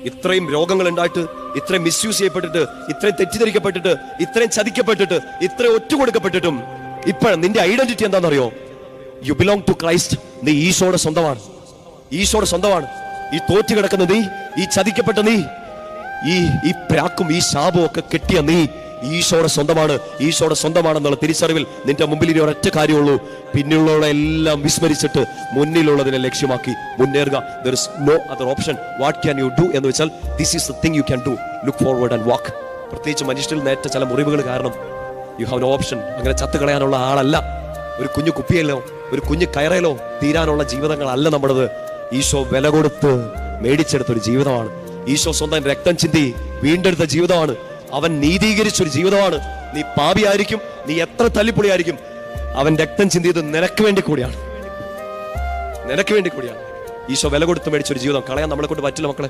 ഇത്രയും രോഗങ്ങൾ ഉണ്ടായിട്ട്, ഇത്രയും മിസ്യൂസ് ചെയ്യപ്പെട്ടിട്ട്, ഇത്രയും തെറ്റിദ്ധരിക്കപ്പെട്ടിട്ട്, ഇത്രയും ചതിക്കപ്പെട്ടിട്ട്, ഇത്രയും ഒറ്റുകൊടുക്കപ്പെട്ടിട്ടും ഇപ്പോഴും നിന്റെ ഐഡന്റിറ്റി എന്താണെന്നറിയോ? You belong to Christ. നീ ഈശോയുടെ സ്വന്തമാണ്. ഈശോയുടെ സ്വന്തമാണ്. ഈ തോറ്റു കിടക്കുന്ന നീ, ഈ ചതിക്കപ്പെട്ട നീ, ഈ പ്രാക്കും ഈ ശാപവും ഒക്കെ കെട്ടിയ നീ ഈശോയുടെ സ്വന്തമാണ്. ഈശോയുടെ സ്വന്തമാണെന്നുള്ള തിരിച്ചറിവിൽ നിന്റെ മുമ്പിൽ ഇനി ഒരൊറ്റ കാര്യമുള്ളൂ. പിന്നിലുള്ള എല്ലാം വിസ്മരിച്ചിട്ട് മുന്നിലുള്ളതിനെ ലക്ഷ്യമാക്കി മുന്നേറുക. There is no other option. What can you do എന്ന് വെച്ചാൽ this is the thing you can do. Look forward and walk. പ്രത്യേകിച്ച് മനുഷ്യരിൽ നേറ്റ ചില മുറിവുകൾ കാരണം you have no option. അങ്ങനെ ചത്തു കളയാനുള്ള ആളല്ല. ഒരു കുഞ്ഞു കുപ്പിയല്ലോ, ഒരു കുഞ്ഞു കയറയിലോ തീരാനുള്ള ജീവിതങ്ങളല്ല നമ്മുടേത്. ഈശോ വില കൊടുത്ത് മേടിച്ചെടുത്തൊരു ജീവിതമാണ്. ഈശോ സ്വന്തം രക്തം ചിന്തി വീണ്ടെടുത്ത ജീവിതമാണ്. അവൻ നീതീകരിച്ചൊരു ജീവിതമാണ്. നീ പാപിയായിരിക്കും, നീ എത്ര തല്ലിപ്പൊളിയായിരിക്കും, അവൻ രക്തം ചിന്തിയത് നിനക്ക് വേണ്ടി കൂടിയാണ്. നിനക്ക് വേണ്ടി കൂടിയാണ്. ഈശോ വില കൊടുത്ത് മേടിച്ചൊരു ജീവിതം കളയാൻ നമ്മളെ കൊണ്ട് പറ്റില്ല മക്കളെ.